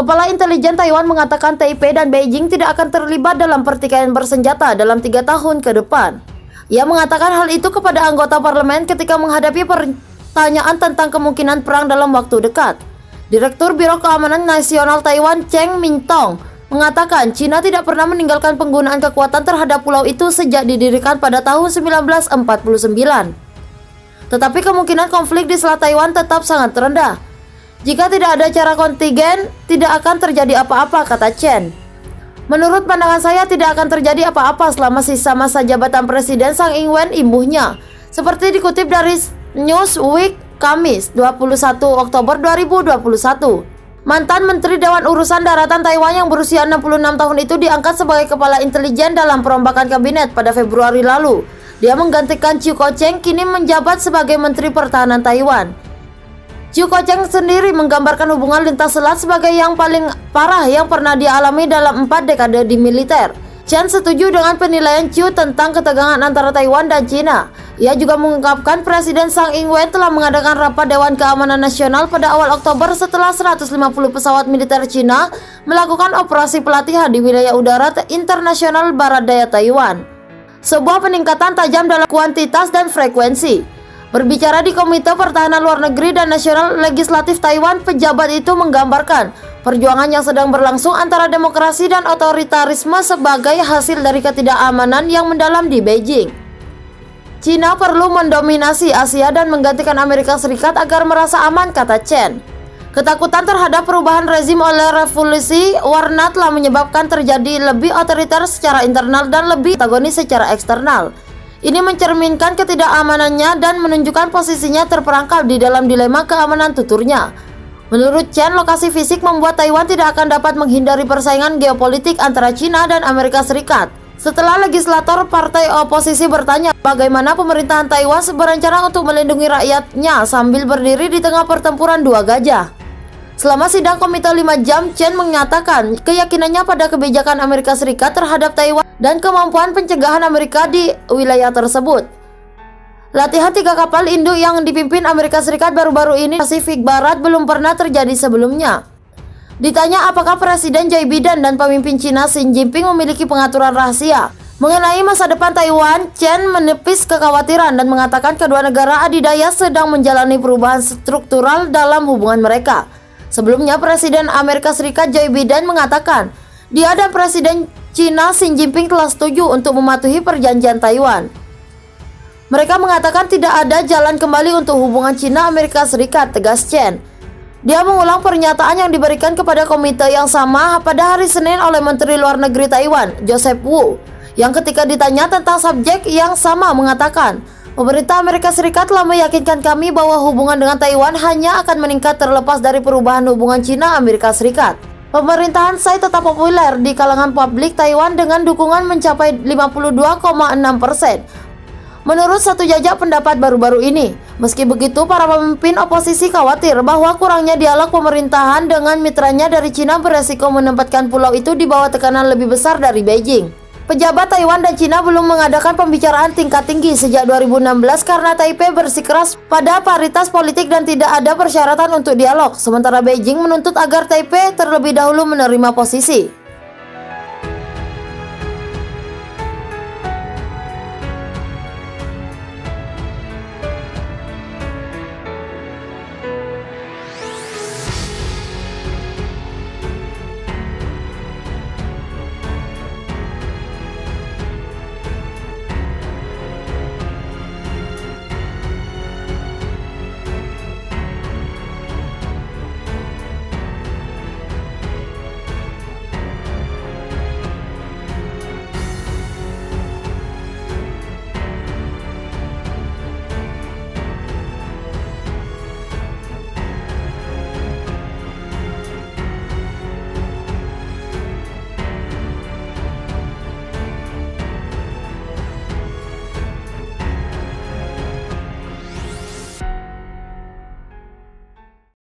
Kepala Intelijen Taiwan mengatakan Taipei dan Beijing tidak akan terlibat dalam pertikaian bersenjata dalam 3 tahun ke depan. Ia mengatakan hal itu kepada anggota parlemen ketika menghadapi pertanyaan tentang kemungkinan perang dalam waktu dekat. Direktur Biro Keamanan Nasional Taiwan, Cheng Mingtong, mengatakan China tidak pernah meninggalkan penggunaan kekuatan terhadap pulau itu sejak didirikan pada tahun 1949. Tetapi kemungkinan konflik di Selat Taiwan tetap sangat rendah. Jika tidak ada cara kontingen, tidak akan terjadi apa-apa, kata Chen. Menurut pandangan saya tidak akan terjadi apa-apa selama sisa masa jabatan Presiden Tsai Ing-wen, imbuhnya. Seperti dikutip dari Newsweek, Kamis, 21 Oktober 2021. Mantan Menteri Dewan Urusan Daratan Taiwan yang berusia 66 tahun itu diangkat sebagai Kepala Intelijen dalam perombakan kabinet pada Februari lalu. Dia menggantikan Chiu Ko-cheng, kini menjabat sebagai Menteri Pertahanan Taiwan. Chiu Ko-cheng sendiri menggambarkan hubungan lintas selat sebagai yang paling parah yang pernah dialami dalam 4 dekade di militer. Chen setuju dengan penilaian Chiu tentang ketegangan antara Taiwan dan China. Ia juga mengungkapkan Presiden Tsai Ing-wen telah mengadakan rapat Dewan Keamanan Nasional pada awal Oktober setelah 150 pesawat militer China melakukan operasi pelatihan di wilayah udara internasional barat daya Taiwan. Sebuah peningkatan tajam dalam kuantitas dan frekuensi. Berbicara di Komite Pertahanan Luar Negeri dan Nasional Legislatif Taiwan, pejabat itu menggambarkan perjuangan yang sedang berlangsung antara demokrasi dan otoritarisme sebagai hasil dari ketidakamanan yang mendalam di Beijing. China perlu mendominasi Asia dan menggantikan Amerika Serikat agar merasa aman, kata Chen. Ketakutan terhadap perubahan rezim oleh revolusi warna telah menyebabkan terjadi lebih otoriter secara internal dan lebih antagonis secara eksternal. Ini mencerminkan ketidakamanannya dan menunjukkan posisinya terperangkap di dalam dilema keamanan, tuturnya. Menurut Chen, lokasi fisik membuat Taiwan tidak akan dapat menghindari persaingan geopolitik antara China dan Amerika Serikat. Setelah legislator partai oposisi bertanya bagaimana pemerintahan Taiwan berencana untuk melindungi rakyatnya sambil berdiri di tengah pertempuran dua gajah. Selama sidang komite 5 jam, Chen menyatakan keyakinannya pada kebijakan Amerika Serikat terhadap Taiwan dan kemampuan pencegahan Amerika di wilayah tersebut. Latihan 3 kapal induk yang dipimpin Amerika Serikat baru-baru ini di Pasifik Barat belum pernah terjadi sebelumnya. Ditanya apakah Presiden Joe Biden dan pemimpin China Xi Jinping memiliki pengaturan rahasia mengenai masa depan Taiwan, Chen menepis kekhawatiran dan mengatakan kedua negara adidaya sedang menjalani perubahan struktural dalam hubungan mereka. Sebelumnya, Presiden Amerika Serikat Joe Biden mengatakan dia dan Presiden China Xi Jinping telah setuju untuk mematuhi perjanjian Taiwan. Mereka mengatakan tidak ada jalan kembali untuk hubungan China-Amerika Serikat, tegas Chen. Dia mengulang pernyataan yang diberikan kepada komite yang sama pada hari Senin oleh Menteri Luar Negeri Taiwan, Joseph Wu, yang ketika ditanya tentang subjek yang sama mengatakan, pemerintah Amerika Serikat telah meyakinkan kami bahwa hubungan dengan Taiwan hanya akan meningkat terlepas dari perubahan hubungan China-Amerika Serikat. Pemerintahan Tsai tetap populer di kalangan publik Taiwan dengan dukungan mencapai 52,6%. Menurut satu jajak pendapat baru-baru ini, meski begitu para pemimpin oposisi khawatir bahwa kurangnya dialog pemerintahan dengan mitranya dari China beresiko menempatkan pulau itu di bawah tekanan lebih besar dari Beijing. Pejabat Taiwan dan China belum mengadakan pembicaraan tingkat tinggi sejak 2016 karena Taipei bersikeras pada paritas politik dan tidak ada persyaratan untuk dialog, sementara Beijing menuntut agar Taipei terlebih dahulu menerima posisi.